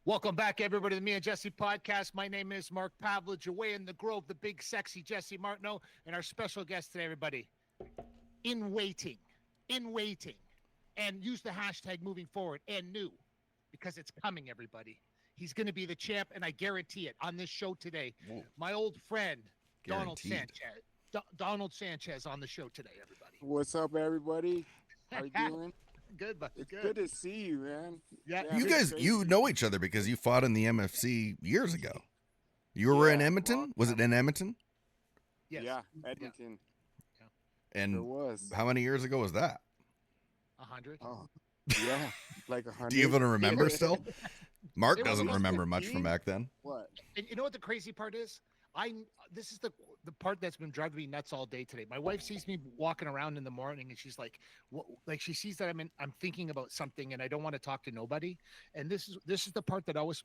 Welcome back, everybody, to the Me and Jesse podcast. My name is Mark Pavlich, away in the Grove, the big, sexy Jesse Martineau, and our special guest today, everybody, in waiting, and use the hashtag moving forward and new, because it's coming, everybody. He's going to be the champ, and I guarantee it on this show today. Whoa. My old friend, Donald Guaranteed. Sanchez. Donald Sanchez on the show today, everybody. What's up, everybody? How you doing? Good, buddy. It's good to see you, man. Yeah, You guys, crazy. you know each other because you fought in the MFC years ago. You were in Edmonton? long Was it in Edmonton? Yes. Yeah, Edmonton. And There was. how many years ago was that? 100. Oh, yeah, like 100. Do you even remember still? Mark It doesn't was remember much from 15? back then. What? And you know what the crazy part is? This is the part that's been driving me nuts all day today. My wife sees me walking around in the morning and she's like, what, like she sees that I'm thinking about something and I don't want to talk to nobody. And this is the part that I was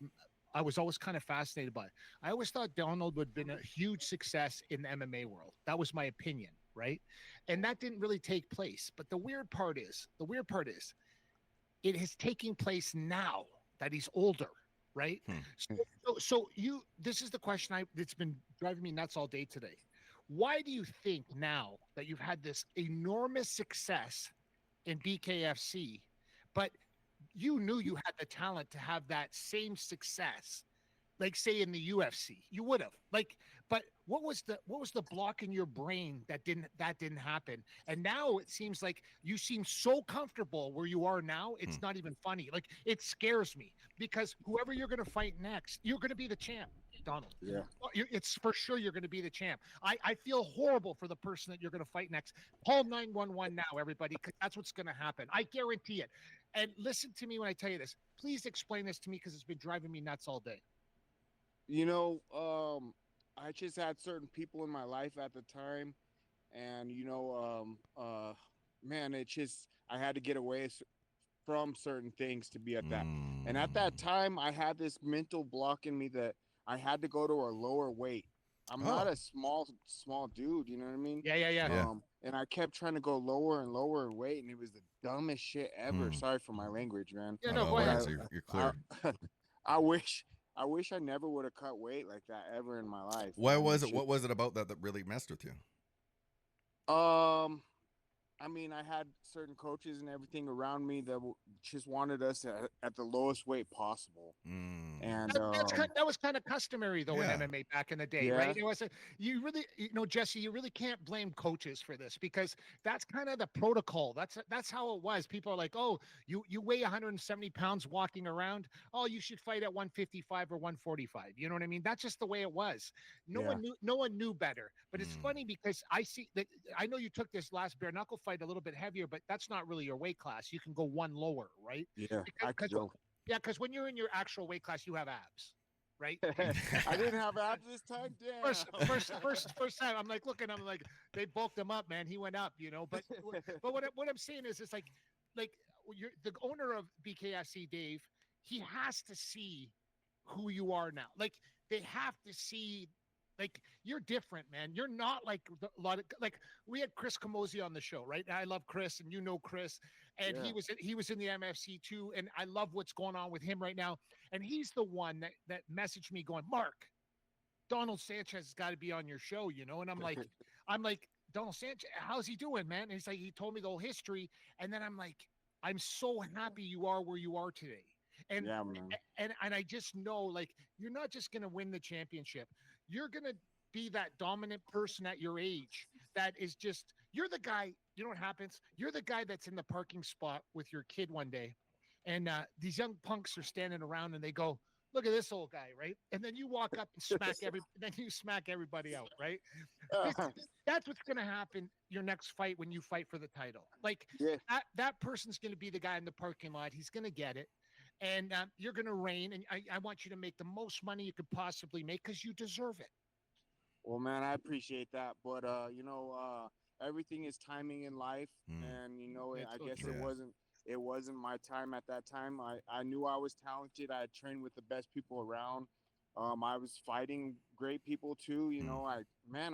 always kind of fascinated by. I always thought Donald would have been a huge success in the MMA world. That was my opinion, right? And that didn't really take place. But the weird part is it is taking place now that he's older, right? So this is the question that's been driving me nuts all day today. Why do you think now that you've had this enormous success in BKFC, but you knew you had the talent to have that same success, like say in the UFC? You would have, but what was the block in your brain that didn't happen? And now it seems like you seem so comfortable where you are now. It's not even funny. Like, it scares me because whoever you're going to fight next, you're going to be the champ, Donald. Yeah. It's for sure you're going to be the champ. I feel horrible for the person that you're going to fight next. Call 911 now, everybody, because that's what's going to happen. I guarantee it. And listen to me when I tell you this. Please explain this to me because it's been driving me nuts all day. You know, I just had certain people in my life at the time, and man, it just I had to get away from certain things to be at that. And at that time, I had this mental block in me that I had to go to a lower weight. I'm not a small dude, you know what I mean? Yeah. And I kept trying to go lower and lower in weight, and it was the dumbest shit ever. Sorry for my language, man. Yeah, no, go ahead. So you're clear. I wish I never would have cut weight like that ever in my life. Why was it? What was it about that really messed with you? I mean, I had certain coaches and everything around me that just wanted us at the lowest weight possible. And that was kind of customary though in MMA back in the day, right? It was Jesse, you really can't blame coaches for this because that's kind of the protocol. That's how it was. People are like, oh, you weigh 170 pounds walking around. Oh, you should fight at 155 or 145. You know what I mean? That's just the way it was. No one knew better. But it's funny because I see that I know you took this last bare knuckle fight a little bit heavier, but that's not really your weight class. You can go one lower, right? Yeah, because when you're in your actual weight class, you have abs, right? I didn't have abs this time. Damn. First time, I'm like looking, I'm like, they bulked him up, man. He went up, you know. But what I'm saying is, it's like you're the owner of BKFC, Dave. He has to see who you are now. Like, they have to see. Like, you're different, man. You're not like a lot of, like, we had Chris Camozzi on the show, right? And I love Chris, and you know Chris, and he was in the MFC too, and I love what's going on with him right now. And he's the one that messaged me going, Mark, Donald Sanchez has got to be on your show, you know? And I'm like, Donald Sanchez, how's he doing, man? And he's like, he told me the whole history, and then I'm like, I'm so happy you are where you are today. And I just know, like, you're not just going to win the championship. You're going to be that dominant person at your age that is just, you're the guy, you know what happens? You're the guy that's in the parking spot with your kid one day. And these young punks are standing around and they go, look at this old guy, right? And then you walk up and smack everybody out, right? That's what's going to happen your next fight when you fight for the title. Like, that person's going to be the guy in the parking lot. He's going to get it. And you're going to reign, and I want you to make the most money you could possibly make because you deserve it. Well, man, I appreciate that. But, everything is timing in life. And, I guess it wasn't my time at that time. I knew I was talented. I had trained with the best people around. I was fighting great people, too. I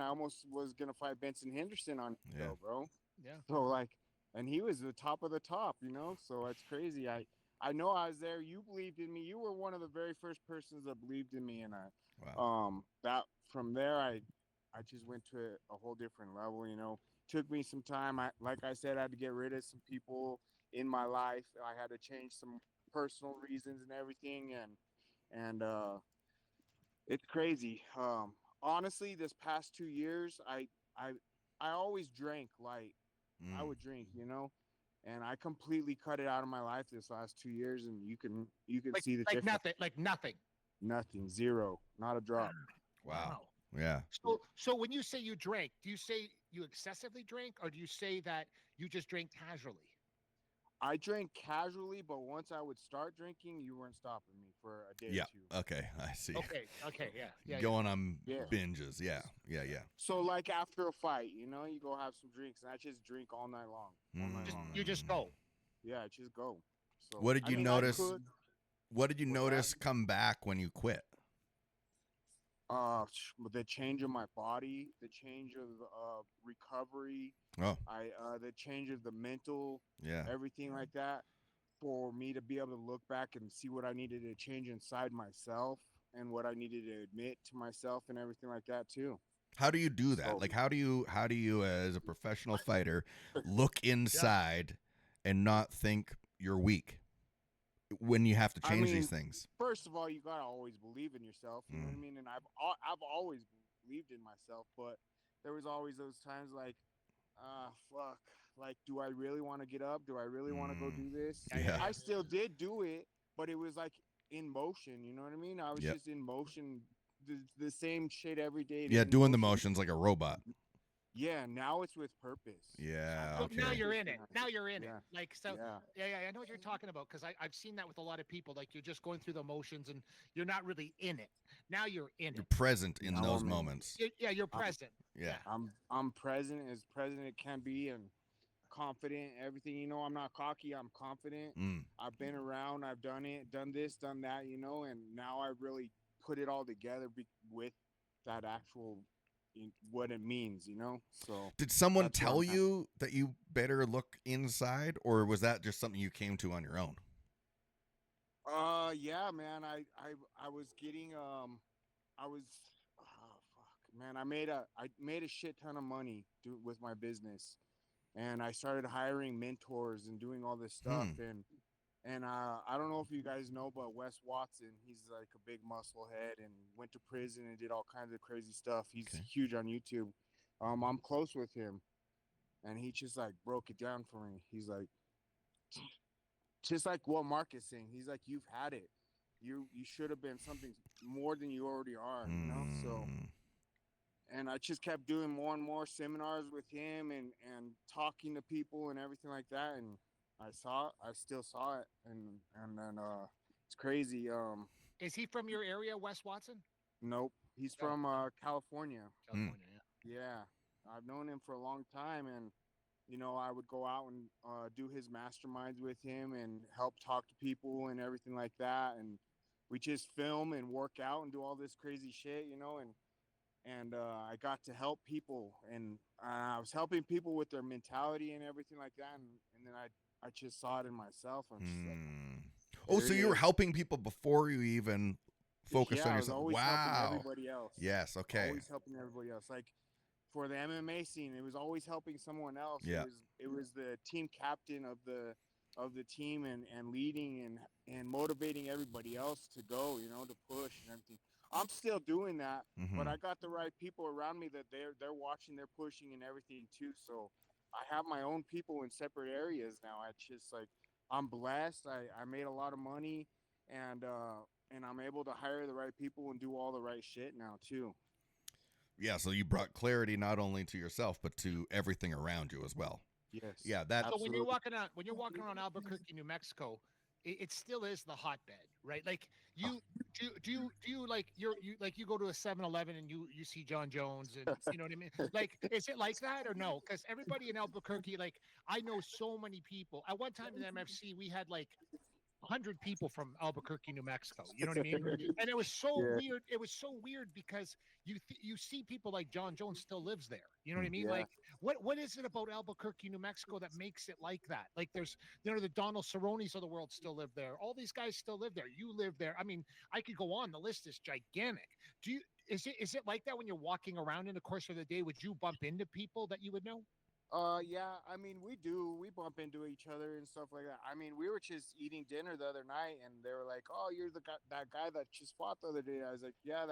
almost was going to fight Benson Henderson on show, bro. Yeah. So, and he was the top of the top, so it's crazy. I know I was there. You believed in me. You were one of the very first persons that believed in me, and that from there, I just went to a whole different level. You know, took me some time. Like I said, I had to get rid of some people in my life. I had to change some personal reasons and everything, and it's crazy. Honestly, this past 2 years, I always drank light. I would drink, you know, and I completely cut it out of my life this last 2 years, and you can see the difference. Nothing, zero, not a drop. Wow. Yeah. So when you say you drank, do you say you excessively drink, or do you say that you just drink casually? I drank casually, but once I would start drinking, you weren't stopping me for a day or two. Okay, I see. Okay, yeah. Going on binges, yeah. So like after a fight, you know, you go have some drinks, and I just drink all night long. You just go. Yeah, I just go. So what did you notice? What did you notice come back when you quit? The change of my body, the change of recovery. The change of the mental, everything like that, for me to be able to look back and see what I needed to change inside myself and what I needed to admit to myself and everything like that too. How do you do that? Like, how do you as a professional fighter look inside and not think you're weak when you have to change these things? First of all, you gotta always believe in yourself. You know what I mean? And I've always believed in myself, but there was always those times like, fuck, like, do I really want to get up? Do I really want to go do this? Yeah. I still did do it, but it was like in motion. You know what I mean? I was just in motion, the same shit every day. Yeah, doing the motions like a robot. Yeah, now it's with purpose. Yeah. So okay. now you're in it. Now you're in it. Like, so, yeah, I know what you're talking about, because I've seen that with a lot of people. Like, you're just going through the motions and you're not really in it. Now you're in it. You're present in those moments. You're present. Yeah. I'm present as present it can be, and confident, everything. You know, I'm not cocky. I'm confident. I've been around. I've done it, done this, done that, you know, and now I really put it all together with that actual what it means, you know. So did someone tell you that you better look inside, or was that just something you came to on your own? Yeah, man. I was getting man, I made a shit ton of money with my business, and I started hiring mentors and doing all this stuff. And I don't know if you guys know, but Wes Watson, he's like a big muscle head and went to prison and did all kinds of crazy stuff. He's huge on YouTube. I'm close with him, and he just like broke it down for me. He's like, just like what Mark is saying. He's like, you've had it. You should have been something more than you already are, you know? So, and I just kept doing more and more seminars with him and talking to people and everything like that. And I still saw it. And then, it's crazy. Is he from your area, Wes Watson? Nope. He's from, California. California, Yeah. I've known him for a long time, and, you know, I would go out and do his masterminds with him and help talk to people and everything like that. And we just film and work out and do all this crazy shit, you know, and I got to help people, and I was helping people with their mentality and everything like that. And then I just saw it in myself. I'm just like, so you were helping people before you even focused on I was yourself. always helping everybody else. Yes. Okay. Always helping everybody else. Like, for the MMA scene, it was always helping someone else. Yeah. It was the team captain of the team and leading and motivating everybody else to go, you know, to push and everything. I'm still doing that, but I got the right people around me that they're watching, they're pushing and everything too. So I have my own people in separate areas now. I just, like, I'm blessed. I made a lot of money, and I'm able to hire the right people and do all the right shit now too. Yeah, so you brought clarity not only to yourself but to everything around you as well. Yes. Yeah, that. So when you're walking around Albuquerque, New Mexico, it still is the hotbed, right? Like, you go to a 7-Eleven and you see John Jones, and you know what I mean? Like, is it like that or no? Because everybody in Albuquerque, like, I know so many people. At one time in MFC, we had like 100 people from Albuquerque, New Mexico. You know what I mean? And it was so weird. It was so weird because you see people like John Jones still lives there. You know what I mean? Yeah. Like what is it about Albuquerque, New Mexico that makes it like that? Like there's the Donald Cerrones of the world still live there. All these guys still live there. You live there. I mean, I could go on. The list is gigantic. Is it like that when you're walking around in the course of the day? Would you bump into people that you would know? Yeah, I mean, we do. We bump into each other and stuff like that. I mean, we were just eating dinner the other night, and they were like, "Oh, you're that guy that just fought the other day." I was like, "Yeah,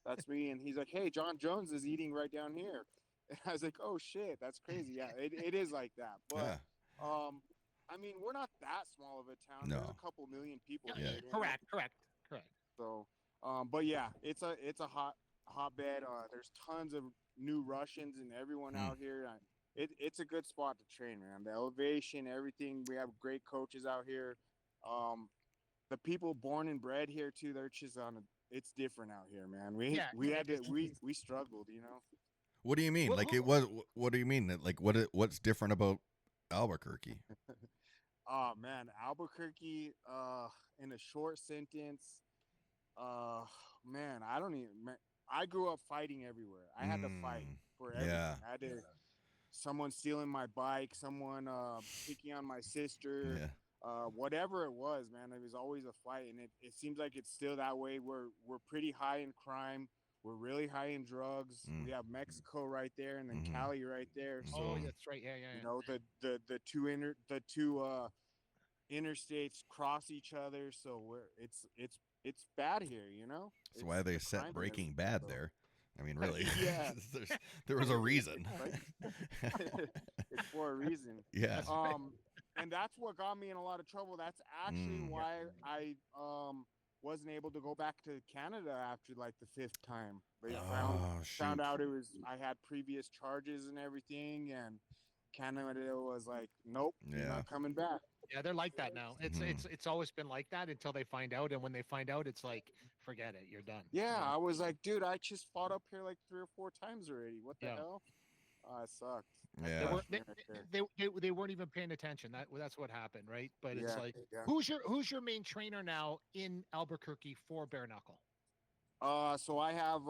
that's me." And he's like, "Hey, John Jones is eating right down here." And I was like, "Oh shit, that's crazy." Yeah, it is like that. But I mean, we're not that small of a town. No. There's a couple million people Yeah, here. correct. So, but yeah, it's a hotbed. There's tons of new Russians and everyone out here. It's a good spot to train, man. The elevation, everything. We have great coaches out here. The people born and bred here too. They're just it's different out here, man. We struggled, you know. What do you mean? Like it was. What do you mean? That like what's different about Albuquerque? Oh man, Albuquerque. In a short sentence. Man, I don't even. I grew up fighting everywhere. I had to fight for everything. Yeah. I had to. Someone stealing my bike, someone picking on my sister, whatever it was, man. It was always a fight, and it seems like it's still that way. We're pretty high in crime. We're really high in drugs. We have Mexico right there, and then Cali right there. So that's right. Yeah. You know, the two interstates cross each other, so it's bad here. You know, that's why they set Breaking Bad there. I mean, really, yeah. there was a reason. It's for a reason. Yeah. And that's what got me in a lot of trouble. That's actually why I wasn't able to go back to Canada after like the 5th time. They found out I had previous charges and everything, and Canada was like, nope, you're not coming back. Yeah, they're like that now. It's always been like that until they find out, and when they find out, it's like, forget it, you're done. Yeah, I was like, dude, I just fought up here like 3 or 4 times already. What the hell? It sucked. Yeah, they weren't even paying attention. That's what happened, right? But it's like, who's your main trainer now in Albuquerque for bare knuckle? So I have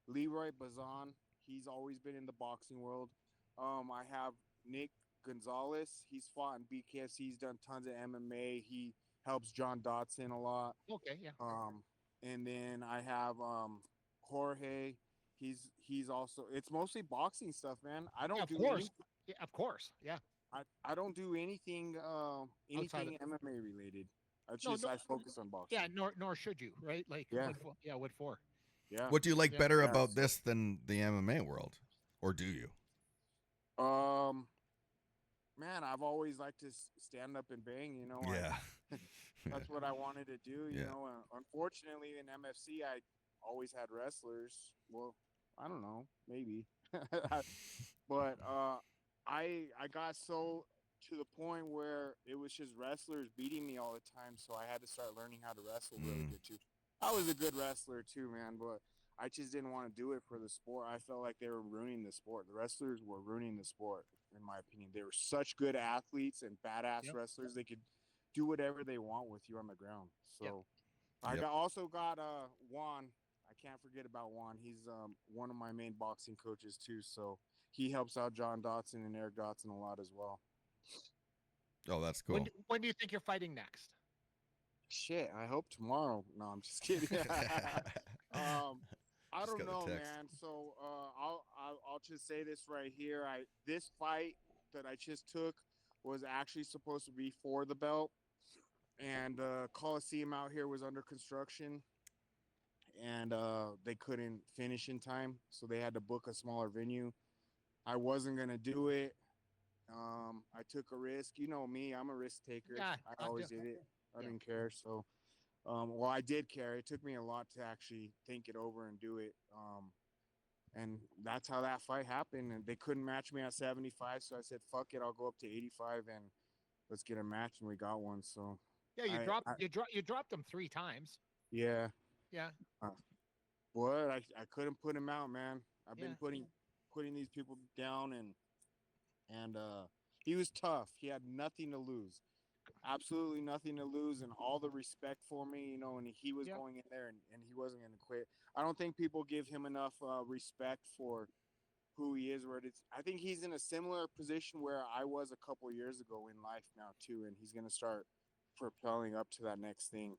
Leroy Bazan. He's always been in the boxing world. I have Nick Gonzalez. He's fought in BKFC. He's done tons of MMA. He helps John Dotson a lot. Okay, yeah. And then I have Jorge. He's also, it's mostly boxing stuff, man. I don't do course. Yeah, of course. Yeah. I don't do anything MMA related. I focus on boxing. Yeah, nor should you, right? Like what for? Yeah. What do you like better about this than the MMA world? Or do you? Man, I've always liked to stand up and bang, you know. Yeah. That's what I wanted to do, you know. Unfortunately, in MFC, I always had wrestlers. Well, I don't know, maybe. But I got so to the point where it was just wrestlers beating me all the time, so I had to start learning how to wrestle really good too. I was a good wrestler too, man, but I just didn't want to do it for the sport. I felt like they were ruining the sport. The wrestlers were ruining the sport, in my opinion. They were such good athletes and badass wrestlers. They could do whatever they want with you on the ground. So I also got Juan. I can't forget about Juan. He's one of my main boxing coaches too. So he helps out John Dotson and Eric Dotson a lot as well. Oh, that's cool. When do you think you're fighting next? Shit, I hope tomorrow. No, I'm just kidding. I don't know, man. So I'll just say this right here. This fight that I just took was actually supposed to be for the belt, and Coliseum out here was under construction, and they couldn't finish in time, so they had to book a smaller venue. I wasn't gonna do it. I took a risk. You know me, I'm a risk taker. Yeah, I always did it. I didn't care. So, well, I did care. It took me a lot to actually think it over and do it. And that's how that fight happened. And they couldn't match me at 75. So I said, fuck it. I'll go up to 85 and let's get a match. And we got one. So yeah, you dropped them 3 times. Yeah. Yeah. But I couldn't put him out, man. I've been putting these people down, and he was tough. He had nothing to lose. absolutely nothing to lose and all the respect for me, you know, and he was Yep. going in there and he wasn't going to quit. I don't think people give him enough respect for who he is. Where it's, I think he's in a similar position where I was a couple years ago in life now too, and he's going to start propelling up to that next thing.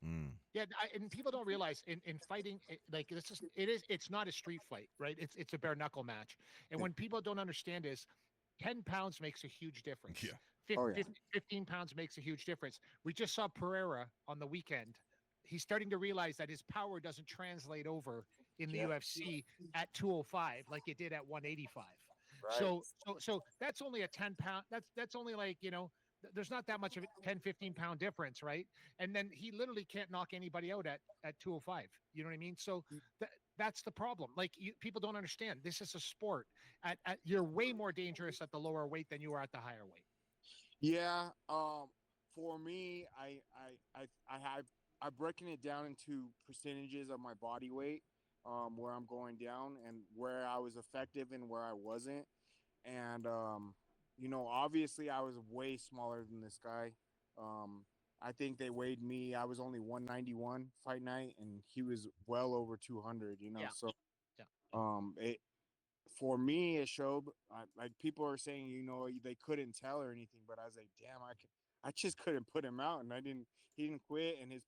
Yeah, and people don't realize in fighting, like it's not a street fight, right? It's a bare knuckle match, and when people don't understand is 10 pounds makes a huge difference. Yeah. 15 pounds makes a huge difference. We just saw Pereira on the weekend. He's starting to realize that his power doesn't translate over in the UFC at 205 like it did at 185. Right. So that's only a 10 pound. That's only like, there's not that much of a 10, 15 pound difference, right? And then he literally can't knock anybody out at 205. You know what I mean? So that's the problem. Like people don't understand. This is a sport. You're way more dangerous at the lower weight than you are at the higher weight. Yeah. For me, I've broken it down into percentages of my body weight, where I'm going down and where I was effective and where I wasn't. And obviously I was way smaller than this guy. I think they weighed me. I was only 191 fight night, and he was well over 200. Yeah. So yeah. It for me it showed. Like people are saying, they couldn't tell or anything, but I was like, damn, I just couldn't put him out, and he didn't quit, and his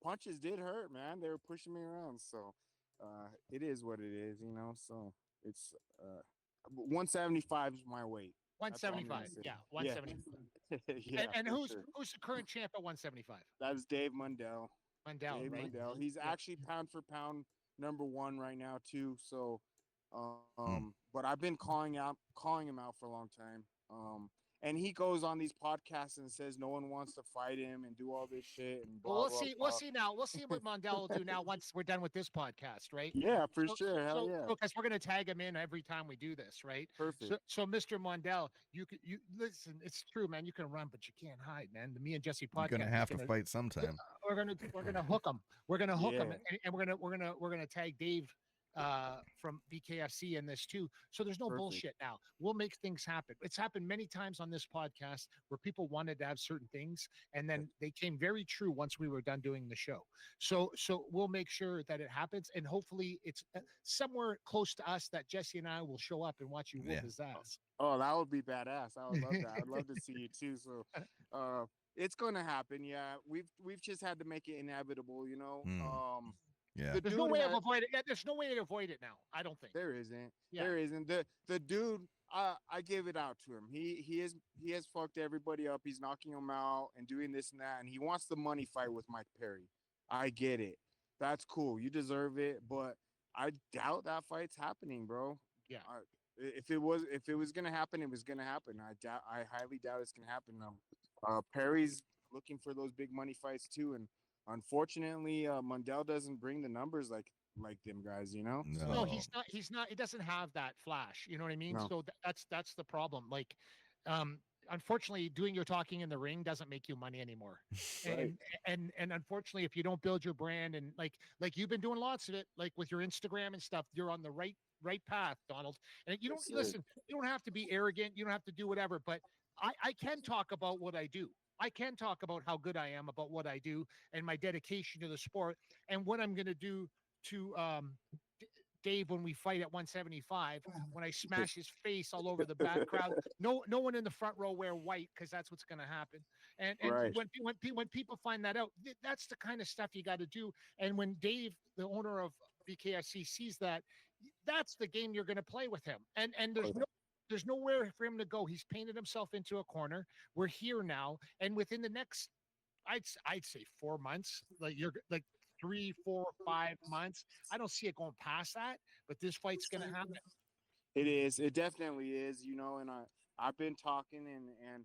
punches did hurt, man. They were pushing me around, so it is what it is, So it's 175 is my weight. 175. Yeah, 175. Yeah, and who's the current champ at 175? That's Dave Mundell. Mundell, right? Mundell. He's actually pound for pound #1 right now too. So, but I've been calling him out for a long time. And he goes on these podcasts and says no one wants to fight him and do all this shit. And blah, well, blah, we'll see now. We'll see what Mundell will do now once we're done with this podcast, right? Yeah, for sure. Hell yeah. Because we're going to tag him in every time we do this, right? Perfect. So Mr. Mundell, you listen. It's true, man. You can run, but you can't hide, man. The Me and Jesse podcast. You're gonna have to fight sometime. We're gonna hook him. We're gonna hook him, and we're gonna tag Dave from BKFC in this too. So there's no bullshit now. We'll make things happen. It's happened many times on this podcast where people wanted to have certain things and then they came very true once we were done doing the show. So we'll make sure that it happens, and hopefully it's somewhere close to us that Jesse and I will show up and watch you whoop his ass. Oh, that would be badass. I would love that. I'd love to see you too. So it's going to happen. Yeah. We've just had to make it inevitable, Yeah. There's no way to avoid it. Yeah, there's no way to avoid it now. I don't think there isn't. Yeah. There isn't. The dude, I give it out to him. He has fucked everybody up. He's knocking them out and doing this and that, and he wants the money fight with Mike Perry. I get it. That's cool. You deserve it, but I doubt that fight's happening, bro. Yeah. If it was gonna happen, it was gonna happen. I highly doubt it's gonna happen. Perry's looking for those big money fights too, and unfortunately, Mundell doesn't bring the numbers like them guys, No. No, he's not. He doesn't have that flash. You know what I mean? No. So that's the problem. Like, unfortunately, doing your talking in the ring doesn't make you money anymore. Right. And unfortunately, if you don't build your brand and like you've been doing lots of it, like with your Instagram and stuff, you're on the right path, Donald. And you don't listen. You don't have to be arrogant. You don't have to do whatever. But I can talk about what I do. I can talk about how good I am about what I do and my dedication to the sport and what I'm going to do to Dave when we fight at 175, when I smash his face all over the back crowd. No one in the front row wear white because that's what's going to happen. And Right. when people find that out, that's the kind of stuff you got to do. And when Dave, the owner of BKFC, sees that, that's the game you're going to play with him. And there's nowhere for him to go. He's painted himself into a corner. We're here now, and within the next, I'd say 4 months, like you're like 3, 4, 5 months. I don't see it going past that, but this fight's gonna happen. It is. It definitely is. And I've been talking and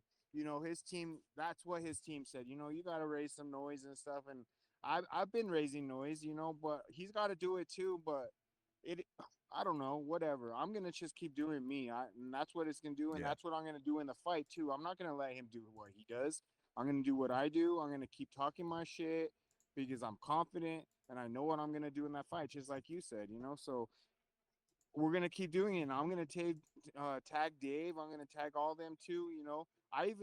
his team. That's what his team said. You got to raise some noise and stuff, and I've been raising noise. But he's got to do it too. But I don't know, whatever. I'm going to just keep doing me. And that's what it's going to do. And that's what I'm going to do in the fight too. I'm not going to let him do what he does. I'm going to do what I do. I'm going to keep talking my shit because I'm confident and I know what I'm going to do in that fight. Just like you said, So we're gonna keep doing it. And I'm gonna tag Dave. I'm gonna tag all them too. You know, I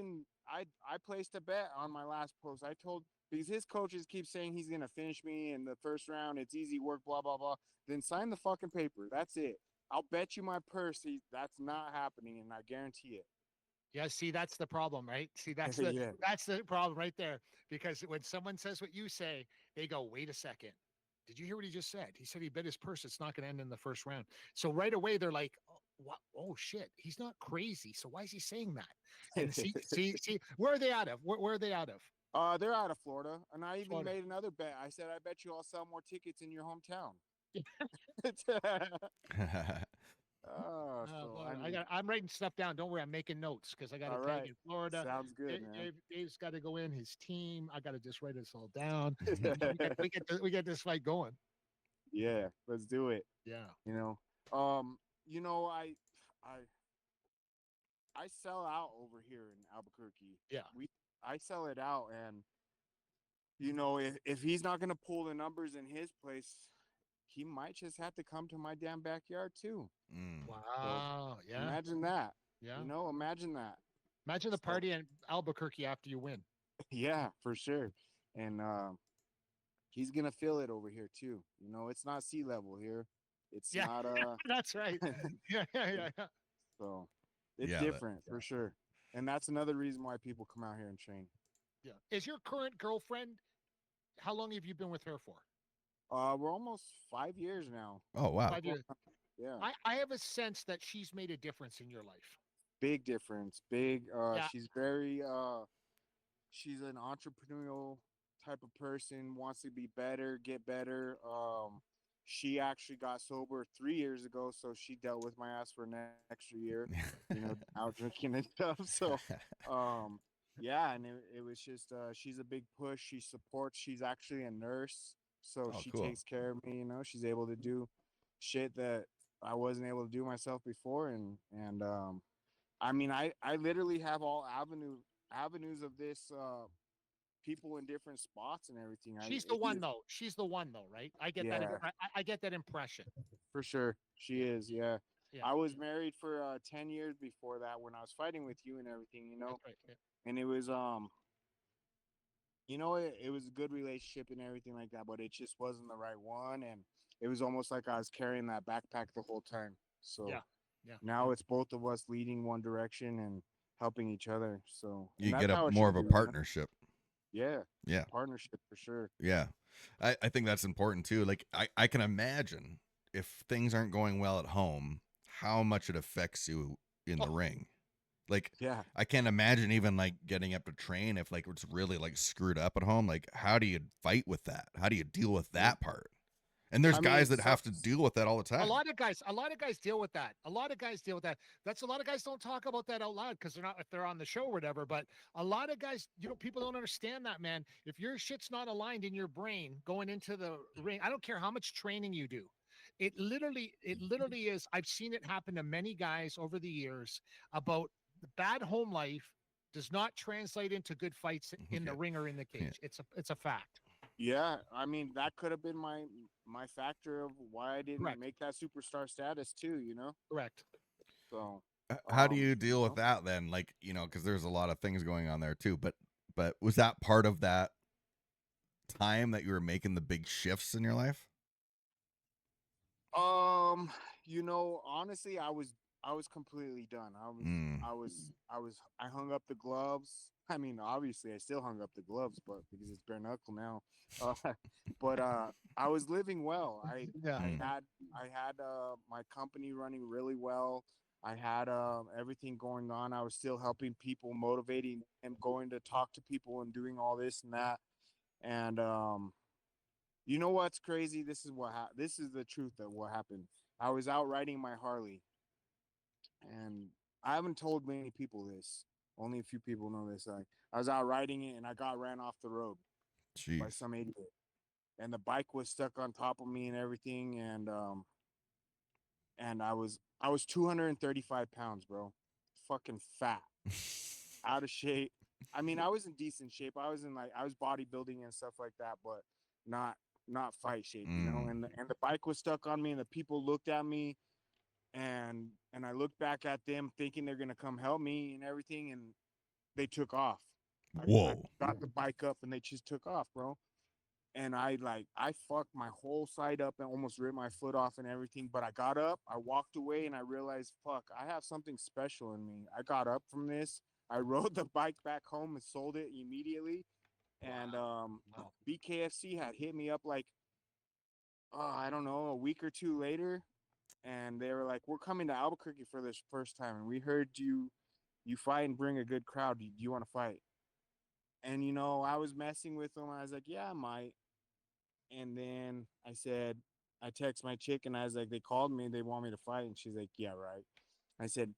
placed a bet on my last post. I told because his coaches keep saying he's gonna finish me in the first round. It's easy work. Blah blah blah. Then sign the fucking paper. That's it. I'll bet you my purse. That's not happening, and I guarantee it. Yeah, see, that's the problem, right? See, Yeah. that's the problem right there. Because when someone says what you say, they go, "Wait a second. Did you hear what he just said? He said he bet his purse. It's not going to end in the first round." So right away, they're like, "Oh, what? Oh shit, he's not crazy. So why is he saying that?" And see, where are they out of? Where are they out of? They're out of Florida, and I even Florida. made another bet. I said, I bet you I'll sell more tickets in your hometown. So I mean, I'm writing stuff down. Don't worry, I'm making notes because I got to all tag right, in Florida. sounds good, man. Dave's got to go in his team. I got to just write this all down. We get this fight going. Yeah, let's do it. Yeah. You know, I I sell out over here in Albuquerque. Yeah. I sell it out, and if he's not gonna pull the numbers in his place, he might just have to come to my damn backyard too. Wow. So Yeah. imagine that. Yeah. Imagine that. Imagine the party in Albuquerque after you win. Yeah, for sure. And he's gonna feel it over here too. It's not sea level here. It's not That's right. Yeah. So it's different for sure. And that's another reason why people come out here and train. Yeah. Is your current girlfriend, how long have you been with her for? We're almost 5 years now. Oh wow. 5 years. Yeah. I have a sense that she's made a difference in your life. Big difference. Big. Yeah. She's very she's an entrepreneurial type of person, wants to be better, get better. She actually got sober 3 years ago, so she dealt with my ass for an extra year, out drinking and stuff. So yeah, and it was just she's a big push. She supports. She's actually a nurse, so she cool. takes care of me. She's able to do shit that I wasn't able to do myself before, and I mean, I literally have all avenues of this, people in different spots and everything. She's the one though. She's the one though, right? I get that. I get that impression. For sure, she is. Yeah. Yeah. I was married for 10 years before that when I was fighting with you and everything. That's right. Yeah. And it was it was a good relationship and everything like that, but it just wasn't the right one, and it was almost like I was carrying that backpack the whole time. So Yeah. now it's both of us leading one direction and helping each other. So You get more of a partnership. Yeah. Yeah. Partnership for sure. Yeah. I think that's important too. Like I can imagine if things aren't going well at home, how much it affects you in the ring. Like, yeah, I can't imagine even like getting up to train if like it's really like screwed up at home. Like, how do you fight with that? How do you deal with that part? And there's guys that have to deal with that all the time. A lot of guys deal with that. A lot of guys deal with that. That's a lot of guys don't talk about that out loud because they're not, if they're on the show or whatever. But a lot of guys, people don't understand that, man. If your shit's not aligned in your brain going into the ring, I don't care how much training you do. It literally is. I've seen it happen to many guys over the years about the bad home life does not translate into good fights in the ring or in the cage. It's a fact. Yeah, I mean that could have been my factor of why I didn't make that superstar status too. Correct. So how do you deal with that then? Like, because there's a lot of things going on there too. But was that part of that time that you were making the big shifts in your life? Honestly, I was completely done. I hung up the gloves. I mean, obviously, I still hung up the gloves, but because it's bare knuckle now. But I was living well. I had my company running really well. I had everything going on. I was still helping people, motivating and going to talk to people and doing all this and that. And you know what's crazy? This is the truth of what happened. I was out riding my Harley, and I haven't told many people this. Only a few people know this. I was out riding it, and I got ran off the road by some idiot, and the bike was stuck on top of me and everything. And I was 235 pounds, bro, fucking fat, out of shape. I mean, I was in decent shape. I was bodybuilding and stuff like that, but not fight shape, And the bike was stuck on me, and the people looked at me and I looked back at them thinking they're gonna come help me and everything, and they took off. I Whoa. got the bike up and they just took off, bro. And I fucked my whole side up and almost ripped my foot off and everything. But I got up, I walked away, and I realized, fuck, I have something special in me. I got up from this. I rode the bike back home and sold it immediately. And BKFC had hit me up like, I don't know, a week or two later, and they were like, "We're coming to Albuquerque for this first time, and we heard you fight and bring a good crowd. Do you want to fight?" And I was messing with them. I was like, "Yeah, I might." And then I text my chick, and I was like, "They called me. They want me to fight." And she's like, "Yeah, right." I said,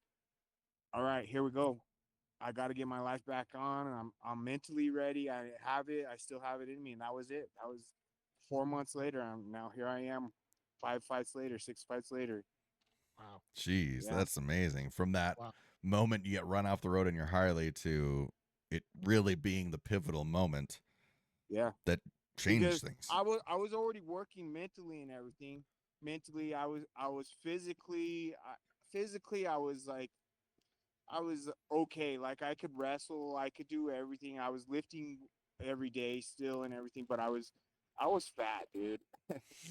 "All right, here we go. I got to get my life back on, and I'm mentally ready. I have it. I still have it in me." And that was it. That was 4 months later. Now here I am, 5 fights later, 6 fights later. Wow. Jeez, Yeah. that's amazing. From that Wow. moment you get run off the road in your Harley to it really being the pivotal moment. Yeah. That changed Because things. I was already working mentally and everything. Mentally, I was physically I was like I was okay. Like I could wrestle, I could do everything. I was lifting every day still and everything, but I was fat, dude.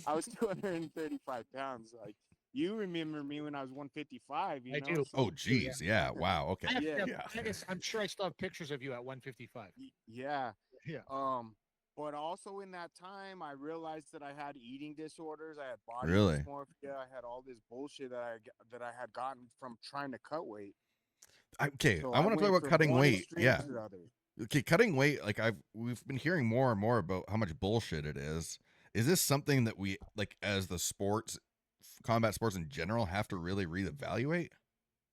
I was 235 pounds. Like you remember me when I was 155, I do. So, Oh, geez. Yeah. Wow. Okay. Yeah. I'm sure I still have pictures of you at 155. Yeah. Yeah. But also in that time, I realized that I had eating disorders. I had body Really? dysmorphia. I had all this bullshit that I had gotten from trying to cut weight. Okay. So I want to talk went about from cutting one weight. extreme Yeah. to the other. Okay. Cutting weight. Like we've been hearing more and more about how much bullshit it is. Is this something that we, like, as the combat sports in general, have to really reevaluate?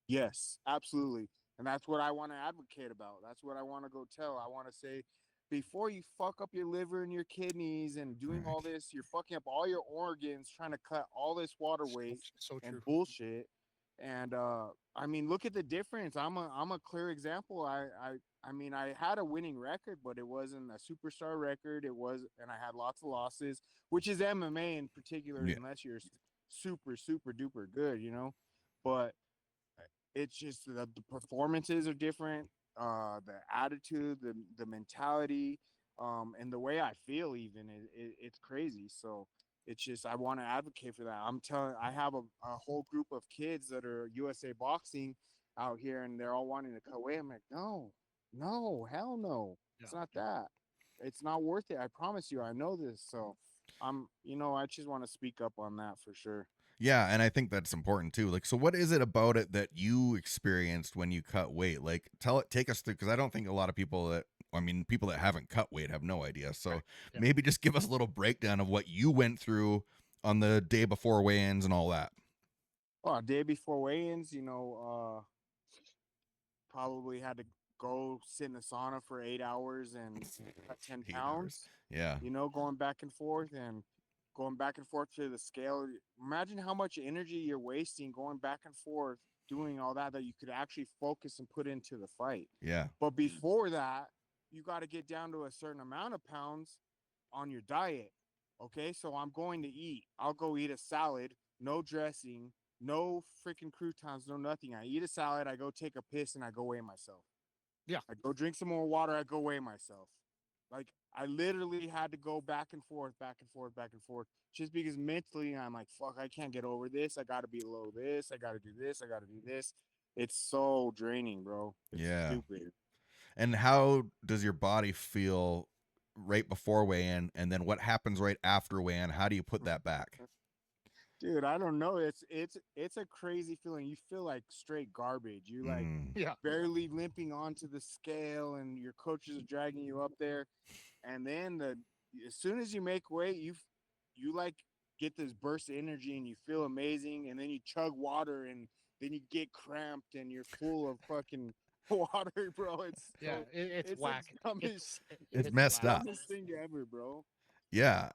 Yes, absolutely. And that's what I want to advocate about. That's what I want to go tell. I want to say, before you fuck up your liver and your kidneys and doing all this, you're fucking up all your organs trying to cut all this water weight So and true. bullshit. And I mean, look at the difference. I'm a clear example. I mean, I had a winning record, but it wasn't a superstar record. It was, and I had lots of losses, which is MMA in particular, Yeah. unless you're super duper good, But it's just the performances are different, the attitude, the mentality, and the way I feel even it's crazy. So it's just I want to advocate for that. I have a whole group of kids that are USA boxing out here, and they're all wanting to cut weight. I'm like, no, hell no, it's not that. It's not worth it. I promise you. I know this. So I just want to speak up on that for sure. Yeah, and I think that's important too. Like, so what is it about it that you experienced when you cut weight? Like, take us through, because I don't think a lot of people people that haven't cut weight have no idea. So Yeah. maybe just give us a little breakdown of what you went through on the day before weigh-ins and all that. Oh, day before weigh-ins, probably had to go sit in the sauna for 8 hours and cut 10 8 hours. pounds. Yeah. Going back and forth to the scale. Imagine how much energy you're wasting going back and forth doing all that you could actually focus and put into the fight. Yeah. But before that, you got to get down to a certain amount of pounds on your diet. Okay, so I'm going to eat. I'll go eat a salad, no dressing, no freaking croutons, no nothing. I eat a salad, I go take a piss, and I go weigh myself. Yeah. I go drink some more water, I go weigh myself. Like, I literally had to go back and forth, just because mentally I'm like, fuck, I can't get over this. I got to be below this. I got to do this. I got to do this. It's so draining, bro. It's stupid. And how does your body feel right before weigh-in, and then what happens right after weigh-in? How do you put that back? Dude, I don't know. It's a crazy feeling. You feel like straight garbage. You like barely limping onto the scale, and your coaches are dragging you up there. And then as soon as you make weight, you like get this burst of energy, and you feel amazing. And then you chug water, and then you get cramped, and you're full of fucking water, bro. It's whack. It's messed up. Dumbest thing ever, bro. Yeah.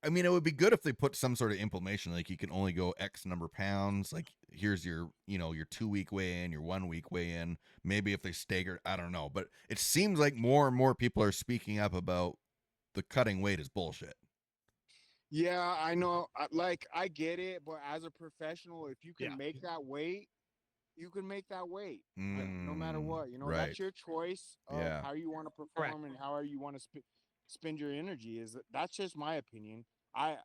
I mean, it would be good if they put some sort of implementation, like you can only go X number of pounds. Like, here's your 2-week weigh-in, your 1-week weigh-in. Maybe if they stagger, I don't know. But it seems like more and more people are speaking up about the cutting weight is bullshit. Yeah, I know. Like, I get it, but as a professional, if you can make that weight, you can make that weight, no matter what. You know, right. that's your choice of how you want to perform and how you want to spend your energy. That's just my opinion. I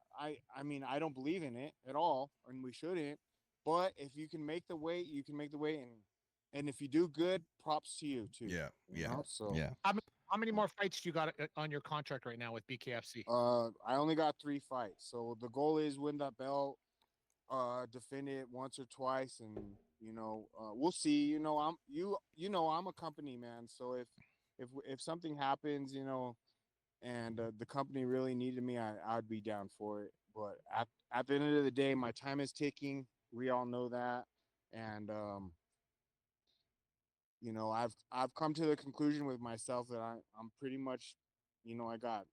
mean, I don't believe in it at all, and we shouldn't. But if you can make the weight, you can make the weight, and if you do good, props to you too. Yeah, You know? So How many more fights do you got on your contract right now with BKFC? I only got 3 fights, so the goal is win that belt, defend it once or twice, and we'll see. I'm a company man, so if something happens, and the company really needed me, I'd be down for it. But at the end of the day, my time is ticking. We all know that, and I've come to the conclusion with myself that I'm pretty much, I got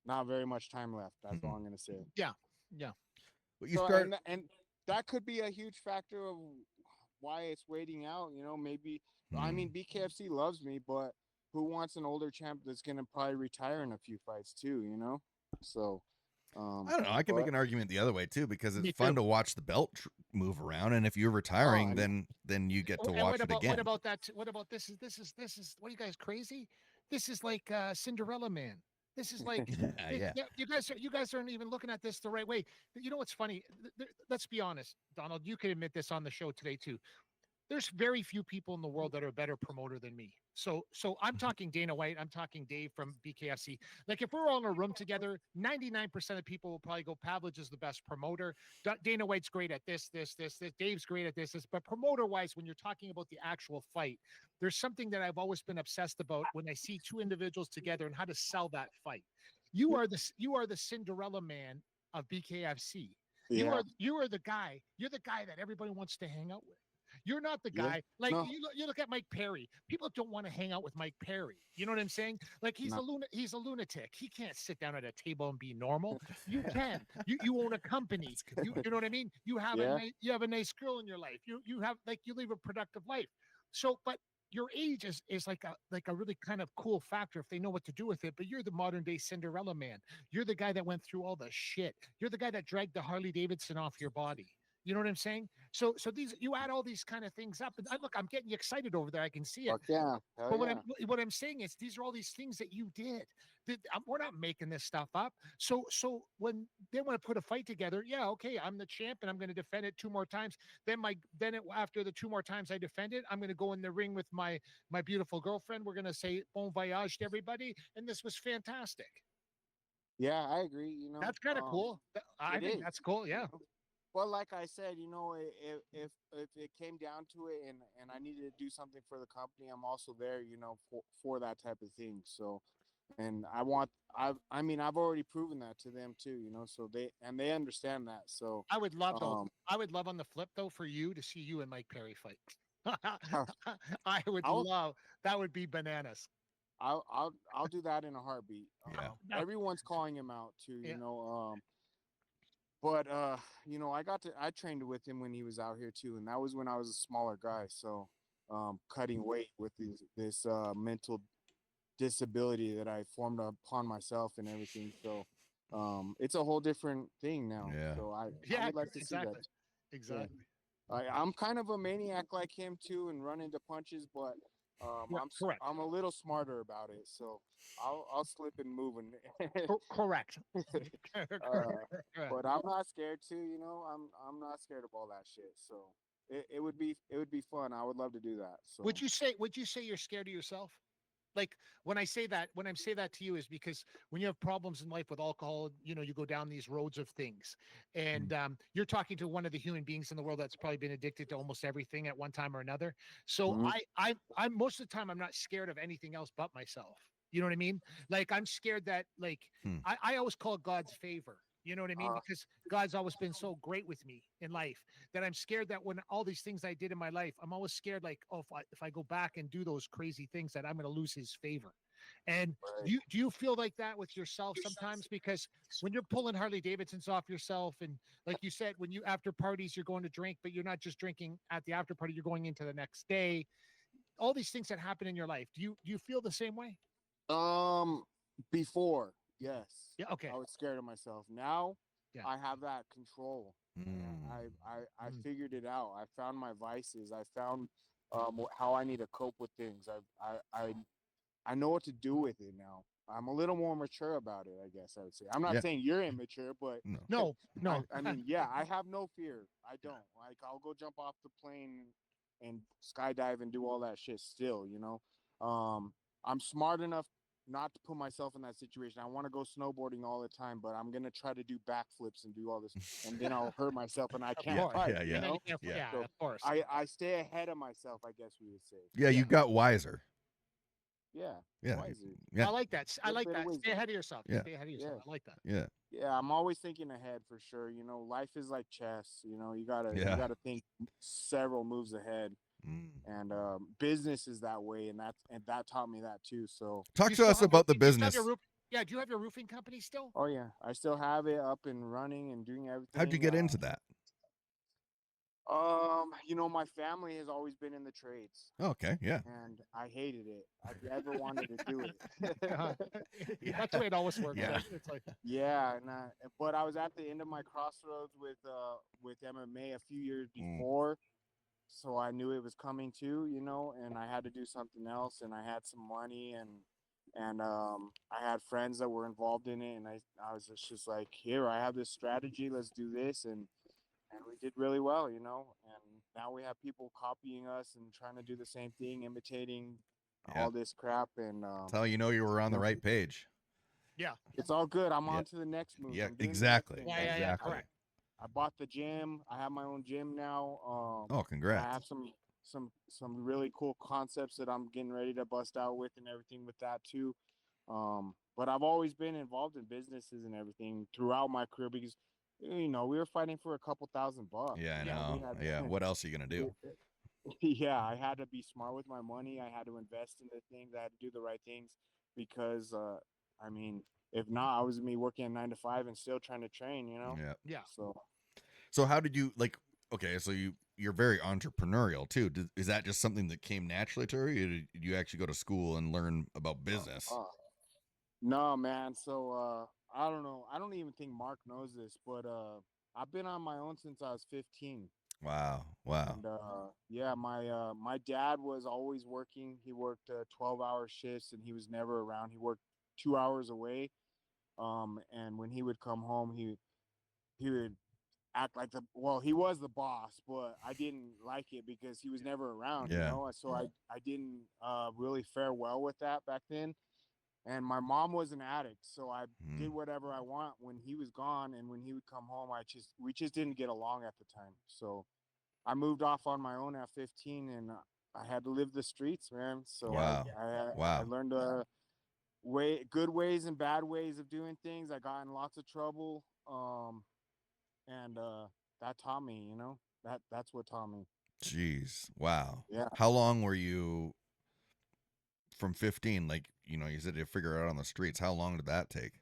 not very much time left. That's all I'm gonna say. Yeah. Well, you So start. and that could be a huge factor of why it's waiting out. Maybe I mean BKFC loves me, but who wants an older champ that's gonna probably retire in a few fights too? So I don't know. I can make an argument the other way too, because Me it's fun too. to watch the belt move around, and if you're retiring, then you get to And watch it again. What about that? What about this? Is what are you guys crazy? This is like Cinderella Man. This is like Yeah. you guys aren't even looking at this the right way. You know what's funny? Let's be honest, Donald. You can admit this on the show today too. There's very few people in the world that are a better promoter than me. So I'm talking Dana White, I'm talking Dave from BKFC. Like if we're all in a room together, 99% of people will probably go, Pavlich is the best promoter. Dana White's great at this. Dave's great at this. But promoter wise, when you're talking about the actual fight, there's something that I've always been obsessed about when I see two individuals together and how to sell that fight. You are the Cinderella Man of BKFC. You are the guy. You're the guy that everybody wants to hang out with. You're not the guy like No. you look at Mike Perry. People don't want to hang out with Mike Perry. You know what I'm saying? Like he's a lunatic. He can't sit down at a table and be normal. You can. You own a company. You know what I mean? You have a nice girl in your life. You have you live a productive life. So, but your age is like a really kind of cool factor if they know what to do with it. But you're the modern day Cinderella Man. You're the guy that went through all the shit. You're the guy that dragged the Harley Davidson off your body. You know what I'm saying? So these you add all these kind of things up, and look, I'm getting you excited over there. I can see it. But what I'm saying is, these are all these things that you did. We're not making this stuff up. So when they want to put a fight together, okay, I'm the champ and I'm going to defend it 2 more times. After the 2 more times I defend it, I'm going to go in the ring with my beautiful girlfriend. We're going to say bon voyage to everybody, and this was fantastic. Yeah, I agree. That's kind of cool. I think that's cool. Yeah. Well, like I said, if it came down to it, and I needed to do something for the company, I'm also there, for that type of thing. So, and I mean, I've already proven that to them too, so they understand that. So I would love I would love on the flip though for you to see you and Mike Perry fight. I would love that. Would be bananas. I'll do that in a heartbeat. Everyone's calling him out too, But I trained with him when he was out here too, and that was when I was a smaller guy. So, cutting weight with this mental disability that I formed upon myself and everything. So, it's a whole different thing now. Yeah. So I would like to see that. Exactly. I'm kind of a maniac like him too, and run into punches, but I'm a little smarter about it, so I'll slip and move correct. But I'm not scared too. I'm not scared of all that shit. So it would be fun. I would love to do that. So would you say you're scared of yourself? Like when I say that to you is because when you have problems in life with alcohol, you go down these roads of things, and you're talking to one of the human beings in the world that's probably been addicted to almost everything at one time or another. So I'm most of the time I'm not scared of anything else but myself. You know what I mean? Like I'm scared that I always call it God's favor. You know what I mean? Because God's always been so great with me in life that I'm scared that when all these things I did in my life, I'm always scared like, oh, if I go back and do those crazy things, that I'm going to lose his favor. And do you feel like that with yourself sometimes? Because when you're pulling Harley Davidsons off yourself, and like you said, when you after parties, you're going to drink, but you're not just drinking at the after party, you're going into the next day. All these things that happen in your life. Do you feel the same way? Before Yes. Yeah. Okay. I was scared of myself. Now Yeah. I have that control. I figured it out. I found my vices. I found how I need to cope with things. I know what to do with it now. I'm a little more mature about it, I guess I would say. I'm not Yeah. saying you're immature, but No. I mean, yeah, I have no fear. I don't. Like, I'll go jump off the plane and skydive and do all that shit still, you know. I'm smart enough not to put myself in that situation. I want to go snowboarding all the time, but I'm gonna try to do backflips and do all this, and then I'll hurt myself and I Of can't course. fight. Yeah, You And then know? you can't. Yeah. Yeah. So Of course. I stay ahead of myself, I guess we would say. Yeah, you got wiser. Yeah. Yeah. Wiser. Yeah. I like that. I Little like bit of that. Stay wisdom. ahead of yourself. Yeah. Stay ahead of yourself. Yeah. I like that. Yeah. Yeah, I'm always thinking ahead for sure. You know, life is like chess. You know, you Yeah. gotta think several moves ahead. And business is that way, and that taught me that too. So Talk You to still us have about the you still have business. your roof? Yeah. Do you have your roofing company still? oh yeah, I still have it up and running and doing everything. How'd you get into that? You know, my family has always been in the trades, Okay, yeah. and I hated it. I never wanted to do it. That's the way it always works. Yeah. Right? It's like Yeah, but I was at the end of my crossroads with MMA a few years before, so I knew it was coming too, you know, and I had to do something else, and I had some money, and I had friends that were involved in it, and I was just like, here, I have this strategy, let's do this, and we did really well, you know, and now we have people copying us and trying to do the same thing, imitating Yeah. all this crap, and That's how you know you were on the right page. yeah. it's all good. I'm Yeah. on to the next move. Yeah, I'm doing the next exactly. thing. Yeah. Exactly. Correct. I bought the gym. I have my own gym now. Oh, I congrats. have some really cool concepts that I'm getting ready to bust out with and everything with that too. But I've always been involved in businesses and everything throughout my career because you know we were fighting for a couple $1,000. Yeah, I You know. we had- Yeah. What else are you gonna do? yeah, I had to be smart with my money. I had to invest in the things. I had to do the right things because I mean, if not, I was me working a 9 to 5 and still trying to train. You know. Yeah. Yeah. So how did you like? Okay, so you're very entrepreneurial too. Is that just something that came naturally to you? Or did you actually go to school and learn about business? No, man. So I don't know. I don't even think Mark knows this, but I've been on my own since I was 15. Wow. Wow. And yeah, my dad was always working. He worked 12-hour shifts, and he was never around. He worked 2 hours away. And when he would come home, he would act like he was the boss, but I didn't like it because he was never around. You Yeah. know, so I didn't really fare well with that back then. And my mom was an addict, so I did whatever I want when he was gone, and when he would come home, we just didn't get along at the time. So I moved off on my own at 15, and I had to live the streets, man. So Wow. I Wow. learned good ways and bad ways of doing things. I got in lots of trouble, and that taught me, you know, that's what taught me. Jeez. Wow. Yeah. How long were you from 15? Like, you said you figure it out on the streets. How long did that take?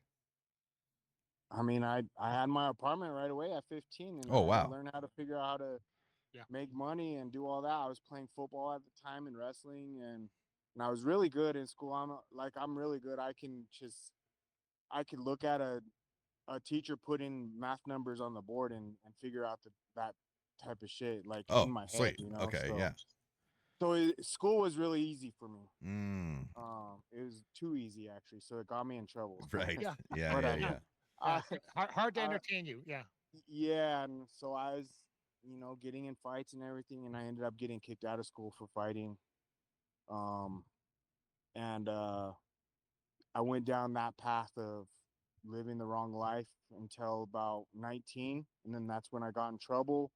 I mean, I had my apartment right away at 15, and Oh, I wow. learned how to figure out how to make money and do all that. I was playing football at the time and wrestling, and I was really good in school. I'm really good. I can look at a teacher putting math numbers on the board and figure out that type of shit like in my head, sweet. you know. Okay, so, yeah. So school was really easy for me. Mm. It was too easy actually, so it got me in trouble. Right. Yeah. Yeah. But, Yeah. uh, Hard to entertain you. Yeah. Yeah, and so I was, getting in fights and everything, and I ended up getting kicked out of school for fighting. And I went down that path of living the wrong life until about 19, and then that's when I got in trouble.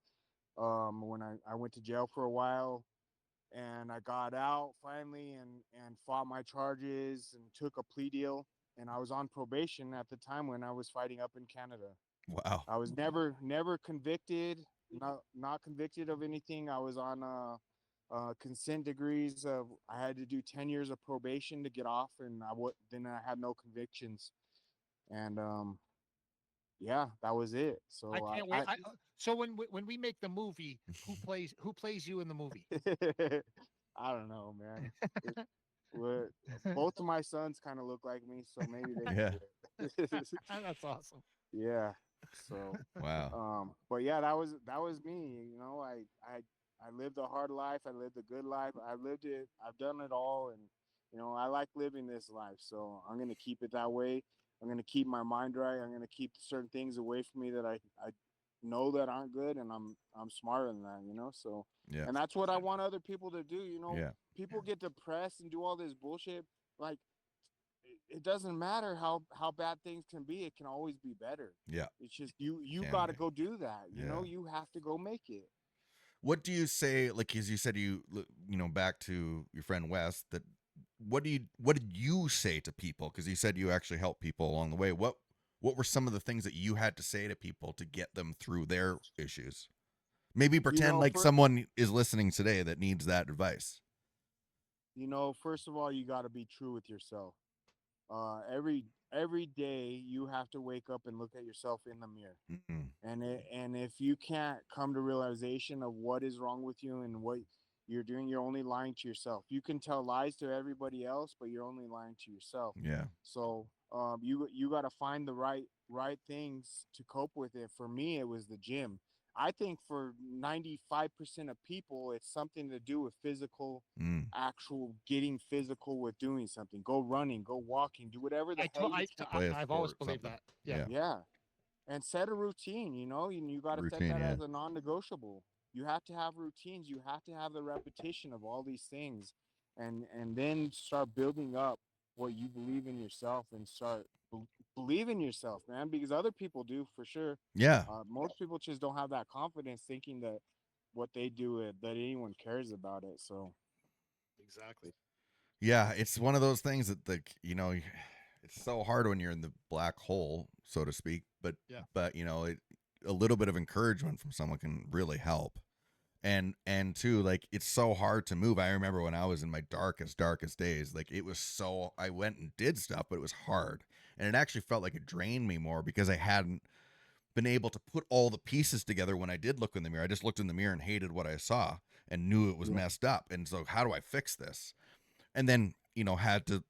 When I went to jail for a while, and I got out finally and fought my charges and took a plea deal. And I was on probation at the time when I was fighting up in Canada. Wow. I was never convicted, not convicted of anything. I was on consent degrees of I had to do 10 years of probation to get off, and then I had no convictions. And yeah, that was it. So I can't wait. So when we make the movie, who plays you in the movie? I don't know, man. Both of my sons kind of look like me, so maybe they can Yeah. do it. That's awesome. Yeah. So, Wow. but yeah, that was me. You know, I lived a hard life. I lived a good life. I lived it. I've done it all, and you know, I like living this life. So I'm gonna keep it that way. I'm gonna keep my mind right. I'm gonna keep certain things away from me that I know that aren't good, and I'm smarter than that. You know, so Yeah. and that's what I want other people to do. You know, Yeah. people get depressed and do all this bullshit. Like it doesn't matter how bad things can be, it can always be better. Yeah. It's just you Can got to be. go do that. You know, Yeah. you have to go make it. What do you say, like, as you said, back to your friend Wes, that what did you say to people? Because you said you actually helped people along the way. What were some of the things that you had to say to people to get them through their issues? Maybe pretend like someone is listening today that needs that advice. You know, first of all, you got to be true with yourself. Every day you have to wake up and look at yourself in the mirror. Mm-hmm. And if you can't come to realization of what is wrong with you and what you're doing, you're only lying to yourself. You can tell lies to everybody else, but you're only lying to yourself. Yeah. So you got to find the right things to cope with it. For me, it was the gym. I think for 95% of people, it's something to do with physical, actual getting physical with doing something. Go running, go walking, do whatever the hell you can. I've always believed that. Yeah. Yeah. And set a routine, you know, you got to set that as a non-negotiable. You have to have routines. You have to have the repetition of all these things, and then start building up what you believe in yourself, and start believe in yourself, man, because other people do for sure. Yeah. Most people just don't have that confidence, thinking that what they do, that anyone cares about it. So exactly. Yeah, it's one of those things that, like, it's so hard when you're in the black hole, so to speak. But a little bit of encouragement from someone can really help. And too, like, it's so hard to move. I remember when I was in my darkest days, like, I went and did stuff, but it was hard, and it actually felt like it drained me more because I hadn't been able to put all the pieces together. When I did look in the mirror, I just looked in the mirror and hated what I saw and knew it was messed up. And so, how do I fix this? And then, had to,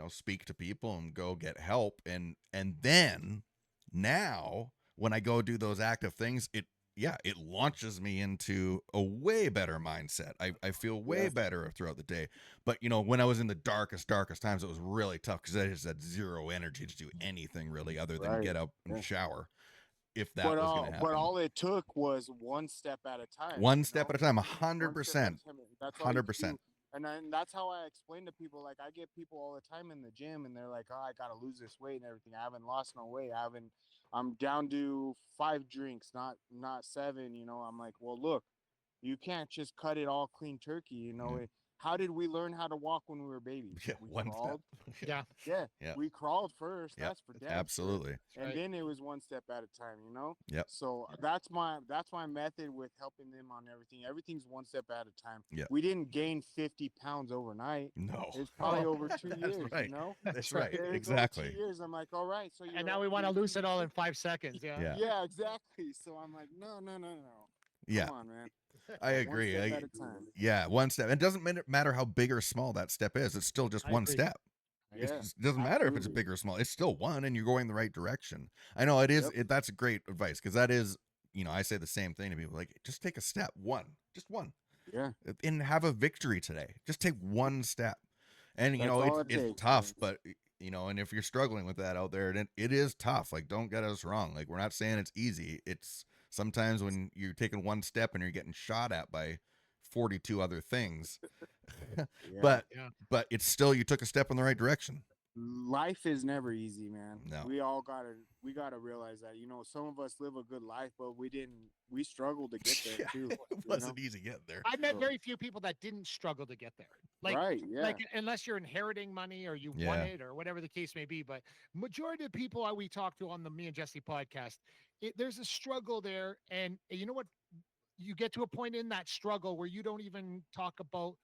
speak to people and go get help. And then now when I go do those active things, it launches me into a way better mindset. I feel way better throughout the day. But, when I was in the darkest times, it was really tough because I just had zero energy to do anything really other than get up and shower. If that was going to happen. But all it took was one step at a time. One step at a time, 100%. That's 100%. And that's how I explain to people. Like, I get people all the time in the gym, and they're like, "Oh, I gotta lose this weight and everything. I haven't lost no weight. I'm down to 5 drinks, not 7. You know." I'm like, "Well, look, you can't just cut it all clean turkey. You know, how did we learn how to walk when we were babies? Yeah, we one crawled. step. Yeah. We crawled first. That's for damn absolutely. Sure. And then it was one step at a time, you know? Yep. So that's my method with helping them on everything. Everything's one step at a time. Yep. We didn't gain 50 pounds overnight. No. It's probably over 2 years, right. you know? That's right. It's Exactly. 2 years. I'm like, all right. So and now we want to lose it all in 5 seconds. Yeah. Yeah, exactly. So I'm like, no. Yeah. Come on, man. I agree. One step at a time. Yeah, one step. It doesn't matter how big or small that step is. It's still just one step. It doesn't matter if it's big or small. It's still one, and you're going the right direction. I know it is. That's great advice, because that is, I say the same thing to people. Like, just take a step, just one. Yeah. And have a victory today. Just take one step. And it's tough, but and if you're struggling with that out there, it is tough. Like, don't get us wrong. Like, we're not saying it's easy. It's sometimes when you're taking one step and you're getting shot at by 42 other things. But it's still, you took a step in the right direction. Life is never easy, man. No. We gotta realize that. Some of us live a good life, but we struggled to get there too. It wasn't easy getting there. I met very few people that didn't struggle to get there. Like unless you're inheriting money or you won it or whatever the case may be. But majority of the people we talk to on the Me and Jesse podcast, there's a struggle there. And you know what? You get to a point in that struggle where you don't even talk about,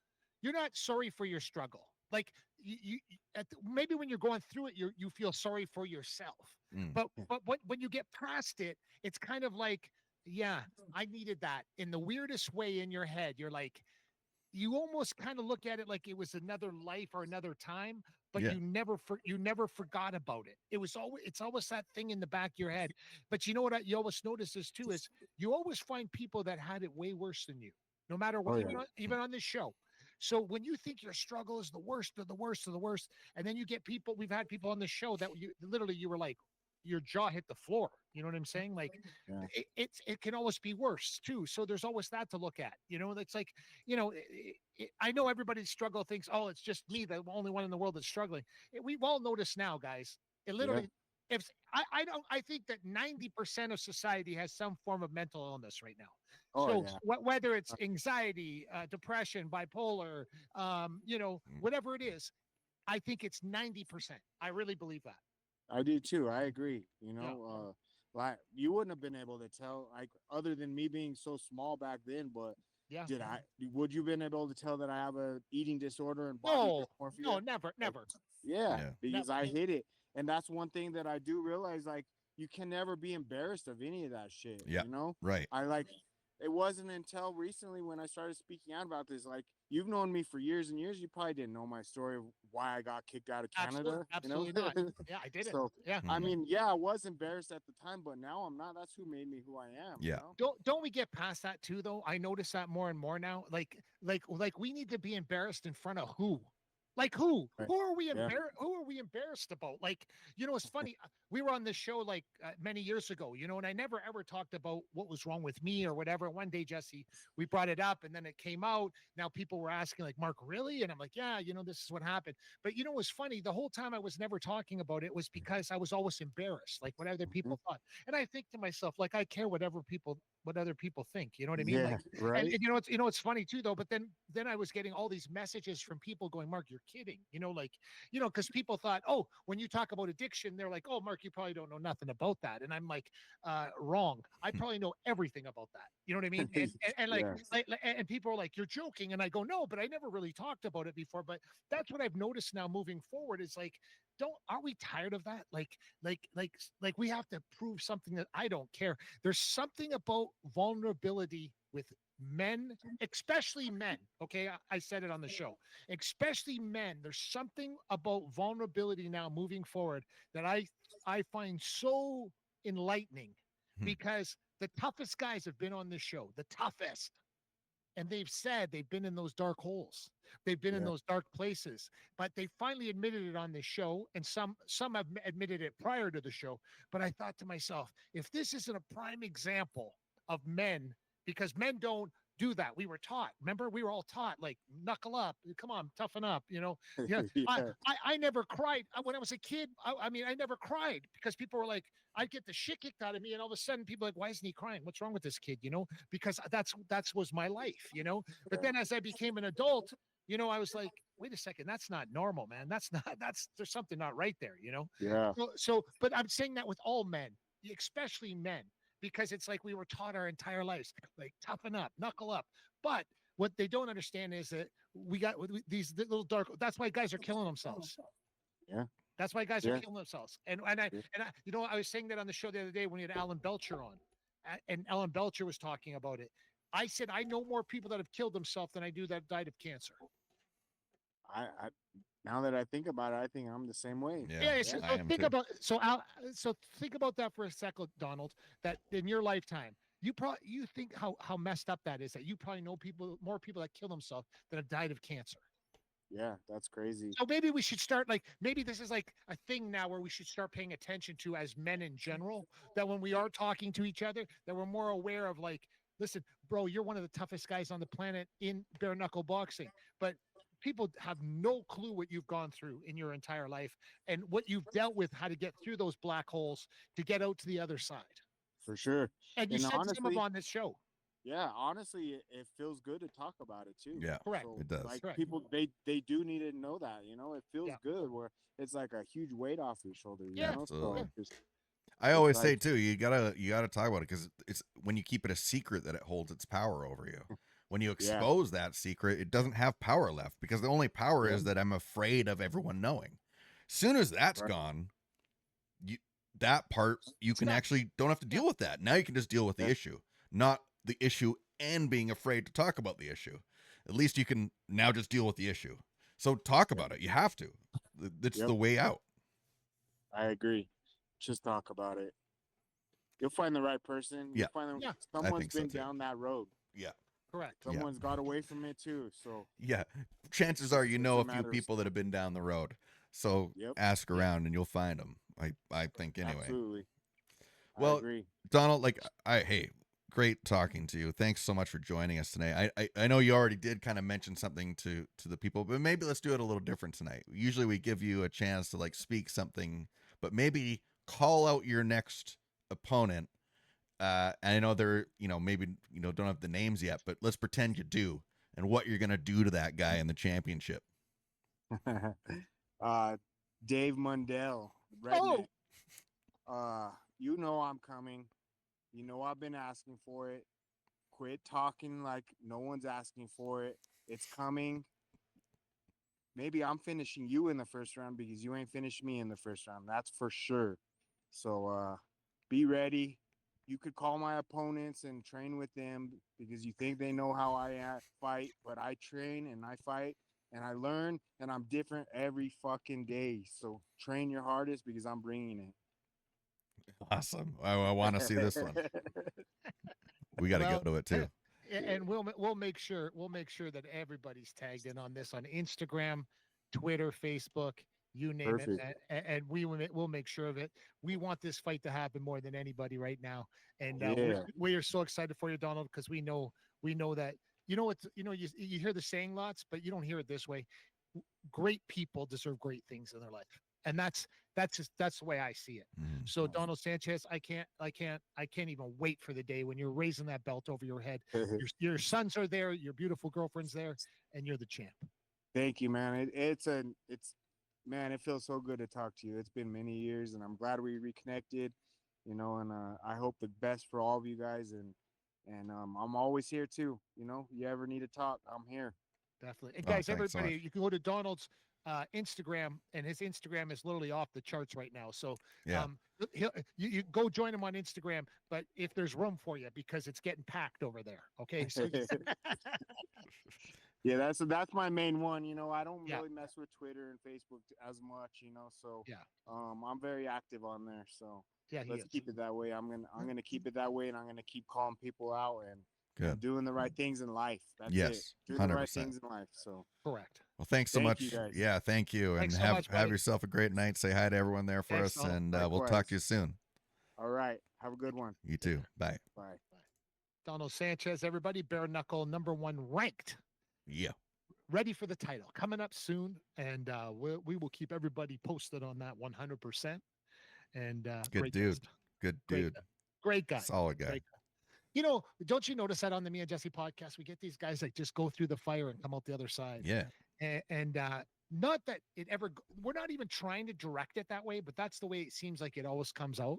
you're not sorry for your struggle. Like maybe when you're going through it, you feel sorry for yourself. But when you get past it, it's kind of like, yeah, I needed that in the weirdest way in your head. You're like, you almost kind of look at it like it was another life or another time, but Yeah. you never forgot about it. It's always that thing in the back of your head. But you know what you always notice this too is you always find people that had it way worse than you, no matter what, even on this show. So when you think your struggle is the worst of the worst of the worst, and then you get people, we've had people on the show that you were like, your jaw hit the floor. You know what I'm saying? Like it can always be worse too. So there's always that to look at. It's like, I know everybody struggle thinks, oh, it's just me, the only one in the world that's struggling. We've all noticed now, guys. It literally, if I think that 90% of society has some form of mental illness right now. Whether it's anxiety, depression, bipolar, whatever it is, I think it's 90%. I really believe that. I do too. I agree. Like you wouldn't have been able to tell, like, other than me being so small back then, but would you been able to tell that I have a eating disorder and body dysmorphia? No, never. Because never. I hit it. And that's one thing that I do realize, like, you can never be embarrassed of any of that shit. Yeah. Right. It wasn't until recently when I started speaking out about this. Like, you've known me for years and years. You probably didn't know my story of why I got kicked out of Canada. Absolutely not. Yeah, I did it. So, yeah. I mean, I was embarrassed at the time, but now I'm not. That's who made me who I am. Yeah. Don't we get past that too, though? I notice that more and more now. Like we need to be embarrassed in front of who? Like who? Right. Who are we embarrassed? Who are we embarrassed about? Like, it's funny. We were on this show like many years ago, and I never ever talked about what was wrong with me or whatever. One day, Jesse, we brought it up, and then it came out. Now people were asking, like, Mark, really? And I'm like, yeah, this is what happened. But it was funny. The whole time I was never talking about it was because I was always embarrassed, like what other people thought. And I think to myself, like, I care what other people think. You know what I mean? Yeah, like, right. And it's funny too, though. But then I was getting all these messages from people going, Mark, you're kidding. Because people thought, oh, when you talk about addiction, they're like, oh, Mark, you probably don't know nothing about that. And I'm like, wrong. I probably know everything about that. You know what I mean? And people are like, you're joking. And I go, no, but I never really talked about it before. But that's what I've noticed now moving forward is like, aren't we tired of that? Like we have to prove something that I don't care. There's something about vulnerability with men, especially men. Okay. I said it on the show, especially men. There's something about vulnerability now moving forward that I find so enlightening because the toughest guys have been on this show, the toughest. And they've said they've been in those dark holes. They've been in those dark places, but they finally admitted it on this show. And some have admitted it prior to the show. But I thought to myself, if this isn't a prime example of men, because men don't do that. We were taught. Remember, we were all taught, like, knuckle up, come on, toughen up. I never cried when I was a kid. I mean, I never cried because people were like, I'd get the shit kicked out of me, and all of a sudden, people are like, why isn't he crying? What's wrong with this kid? Because that was my life. But then as I became an adult, I was like, wait a second, that's not normal, man. There's something not right there. Yeah. So, but I'm saying that with all men, especially men. Because it's like we were taught our entire lives, like, toughen up, knuckle up. But what they don't understand is that we got these little dark. That's why guys are killing themselves. Yeah. That's why guys are killing themselves. And I was saying that on the show the other day when we had Alan Belcher on, and Alan Belcher was talking about it. I said I know more people that have killed themselves than I do that died of cancer. I now that I think about it, I think I'm the same way. So think about that for a second, Donald. That in your lifetime, you think how messed up that is. That you probably know more people that kill themselves that have died of cancer. Yeah, that's crazy. So maybe we should start maybe this is like a thing now where we should start paying attention to as men in general. That when we are talking to each other, that we're more aware of like, listen, bro, you're one of the toughest guys on the planet in bare-knuckle boxing, but people have no clue what you've gone through in your entire life and what you've dealt with, how to get through those black holes to get out to the other side. For sure. And you said some of on this show. Yeah, honestly, it feels good to talk about it too. Yeah, correct. So, it does. Like, correct. people, they do need to know that. It feels good where it's like a huge weight off your shoulder. Absolutely. So I always say too, you gotta talk about it because it's when you keep it a secret that it holds its power over you. When you expose that secret, it doesn't have power left because the only power is that I'm afraid of everyone knowing. Soon as that's gone, that part you can actually don't have to deal with that. Now you can just deal with the issue, not the issue and being afraid to talk about the issue. At least you can now just deal with the issue. So talk about it. You have to. It's Yep. the way out. I agree. Just talk about it. You'll find the right person. Yeah. You'll find Yeah. someone's think so, been too. down that road. Yeah. Correct. Yeah. Someone's got away from it too. So Yeah. Chances are, you It's know, a a few matter of people that have been down the road. So Yep. ask around and you'll find them. I think anyway. Absolutely. Well, I agree. Donald, like, hey, great talking to you. Thanks so much for joining us tonight. I know you already did kind of mention something to the people, but maybe let's do it a little different tonight. Usually we give you a chance to like speak something, but maybe call out your next opponent. And I know they're, maybe, don't have the names yet, but let's pretend you do, and what you're going to do to that guy in the championship. Dave Mundell, redneck. You know I'm coming. You know I've been asking for it. Quit talking like no one's asking for it. It's coming. Maybe I'm finishing you in the first round because you ain't finished me in the first round. That's for sure. So be ready. You could call my opponents and train with them because you think they know how I fight, but I train and I fight and I learn and I'm different every fucking day. So train your hardest because I'm bringing it. Awesome. I want to see this one. We got to go to it too. And we'll make sure that everybody's tagged in on this on Instagram, Twitter, Facebook, you name Perfect. it, and we'll make sure of it. We want this fight to happen more than anybody right now, and we are so excited for you, Donald, because we know that you hear the saying lots, but you don't hear it this way. Great people deserve great things in their life, and that's the way I see it. So Donald Sanchez, I can't even wait for the day when you're raising that belt over your head. Your sons are there, your beautiful girlfriend's there, and you're the champ. Thank you, man. Man, it feels so good to talk to you. It's been many years, and I'm glad we reconnected. And I hope the best for all of you guys. And I'm always here too. You ever need to talk, I'm here. Definitely. And guys, everybody, so you can go to Donald's Instagram, and his Instagram is literally off the charts right now. So yeah. You go join him on Instagram, but if there's room for you, because it's getting packed over there. Okay. So yeah, that's my main one. I don't really mess with Twitter and Facebook as much, so I'm very active on there. So let's keep it that way. I'm gonna keep it that way, and I'm gonna keep calling people out and doing the right things in life. That's it. Doing 100%. the right things in life. So correct. Well, thanks so much. You guys. Yeah, thank you. Thanks and so much, have yourself a great night. Say hi to everyone there for us, and we'll talk to you soon. All right. Have a good one. You too. Bye. Bye. Donald Sanchez, everybody, Bare-Knuckle, #1 ranked. Yeah. Ready for the title. Coming up soon, and we will keep everybody posted on that 100%. And good dude. Good dude. Great guy. Solid guy. Great guy. Don't you notice that on the Me and Jesse podcast, we get these guys that just go through the fire and come out the other side. Yeah. And not that it ever, we're not even trying to direct it that way, but that's the way it seems like it always comes out.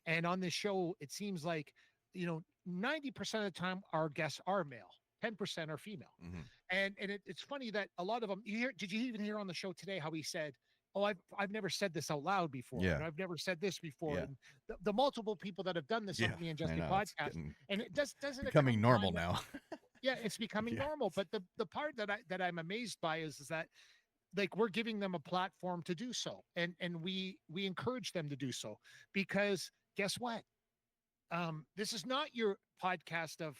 And on this show, it seems like, 90% of the time our guests are male, 10% are female. Mm-hmm. And it's funny that a lot of them, did you even hear on the show today how he said, oh, I've never said this out loud before. Yeah. And I've never said this before. Yeah. And the multiple people that have done this on Me and Jesse podcast, and it doesn't becoming normal now. Yeah, it's becoming normal. But the part that I'm amazed by is that, like, we're giving them a platform to do so, and we encourage them to do so, because guess what? This is not your podcast of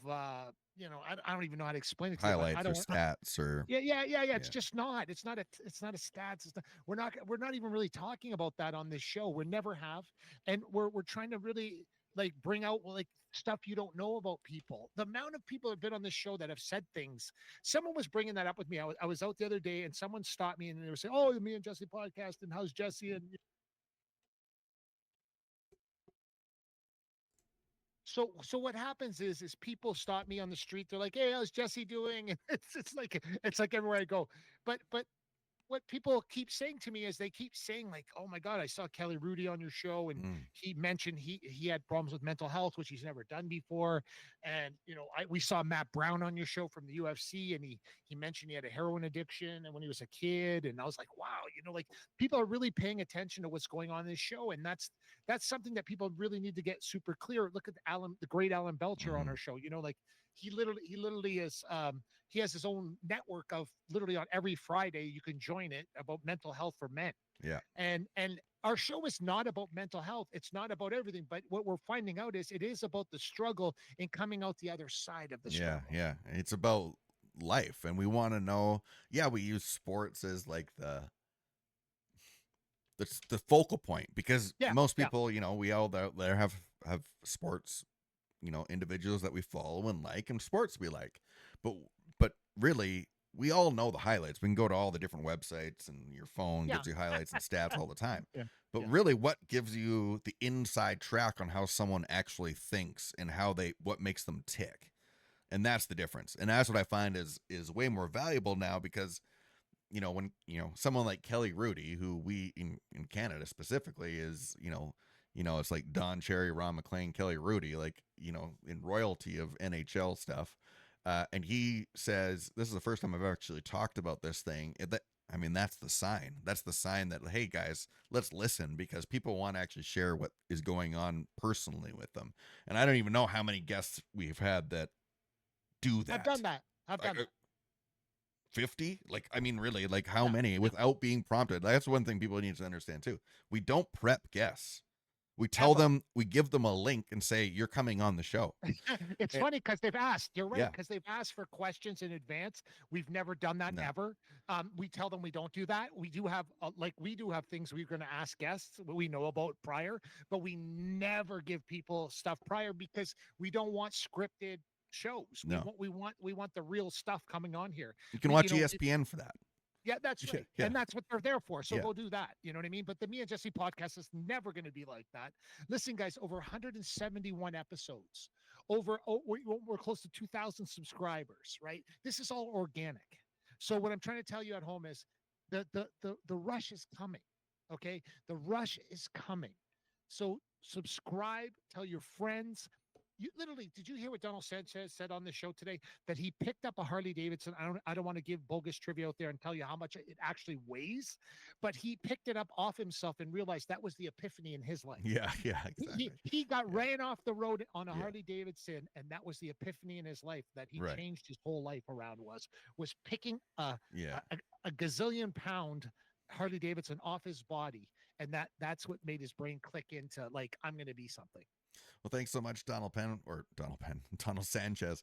I don't even know how to explain it. Highlights or stats or yeah. It's just not. It's not a stats. We're not even really talking about that on this show. We never have, and we're trying to really like bring out like stuff you don't know about people. The amount of people have been on this show that have said things. Someone was bringing that up with me. I was out the other day, and someone stopped me and they were saying, "Oh, the Me and Jesse podcast, and how's Jesse?" And so what happens is people stop me on the street. They're like, "Hey, how's Jesse doing?" And it's like everywhere I go. But what people keep saying to me is they keep saying like, "Oh my God, I saw Kelly Rudy on your show, and he mentioned he had problems with mental health, which he's never done before." And we saw Matt Brown on your show from the UFC, and he mentioned he had a heroin addiction and when he was a kid. And I was like, wow, like people are really paying attention to what's going on in this show, and that's something that people really need to get super clear. Look at the great Alan Belcher on our show. Like he literally is he has his own network of literally on every Friday you can join it about mental health for men. Yeah. And our show is not about mental health. It's not about everything, but what we're finding out is it is about the struggle in coming out the other side of the struggle. Yeah. It's about life, and we want to know. Yeah, we use sports as like the focal point, because most people, you know, we all there have sports, you know, individuals that we follow and like, and sports we like, but really we all know the highlights. We can go to all the different websites, and your phone gives you highlights and stats all the time. But really, what gives you the inside track on how someone actually thinks and what makes them tick? And that's the difference. And that's what I find is way more valuable now, because, you know, when, you know, someone like Kelly Rudy, who we in Canada specifically is, you know, it's like Don Cherry, Ron McClain, Kelly Rudy, like, you know, in royalty of NHL stuff. And he says, this is the first time I've actually talked about this thing. That's the sign. That's the sign that, hey, guys, let's listen, because people want to actually share what is going on personally with them. And I don't even know how many guests we've had that do that. I've done that. 50? Like, I mean, really, like, how many without being prompted? That's one thing people need to understand, too. We don't prep guests. We tell them, we give them a link and say, you're coming on the show. It's funny because they've asked. You're right, because they've asked for questions in advance. We've never done that, ever. We tell them we don't do that. We do have things we're going to ask guests we know about prior, but we never give people stuff prior because we don't want scripted shows. No. We want the real stuff coming on here. You can watch ESPN for that. Yeah, that's right. Yeah. And that's what they're there for. So go do that. You know what I mean? But the Me and Jesse podcast is never going to be like that. Listen, guys, over 171 episodes. We're close to 2,000 subscribers, right? This is all organic. So what I'm trying to tell you at home is the rush is coming. Okay? The rush is coming. So subscribe, tell your friends. Did you hear what Donald Sanchez said on the show today? That he picked up a Harley Davidson. I don't want to give bogus trivia out there and tell you how much it actually weighs, but he picked it up off himself and realized that was the epiphany in his life. Yeah, exactly. He got ran off the road on a Harley Davidson, and that was the epiphany in his life that he changed his whole life around. Was picking a gazillion pound Harley Davidson off his body, and that's what made his brain click into, like, I'm going to be something. Well, thanks so much, Donald Sanchez.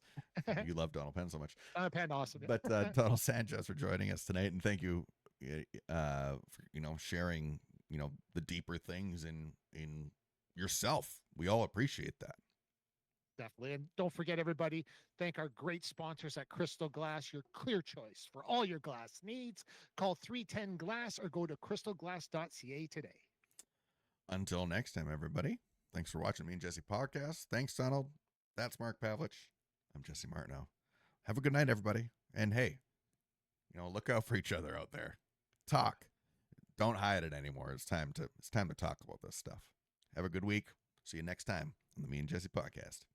You love Donald Penn so much. Donald Penn, awesome. But Donald Sanchez for joining us tonight, and thank you for, you know, sharing, you know, the deeper things in yourself. We all appreciate that. Definitely. And don't forget, everybody, thank our great sponsors at Crystal Glass, your clear choice for all your glass needs. Call 310 Glass or go to crystalglass.ca today. Until next time, everybody. Thanks for watching Me and Jesse podcast. Thanks, Donald. That's Mark Pavlich. I'm Jesse Martineau. Have a good night, everybody. And hey, you know, look out for each other out there. Talk. Don't hide it anymore. It's time to talk about this stuff. Have a good week. See you next time on the Me and Jesse podcast.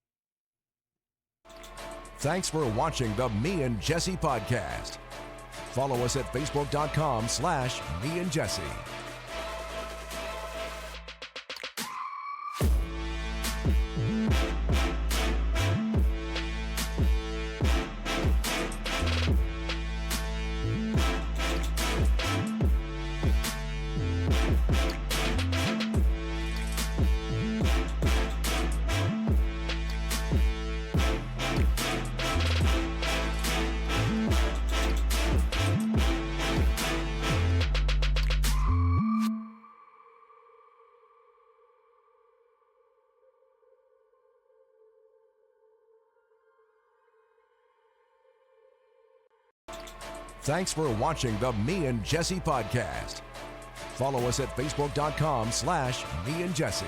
Thanks for watching the Me and Jesse podcast. Follow us at facebook.com/Me and Jesse. Thanks for watching the Me and Jesse podcast. Follow us at facebook.com/Me and Jesse.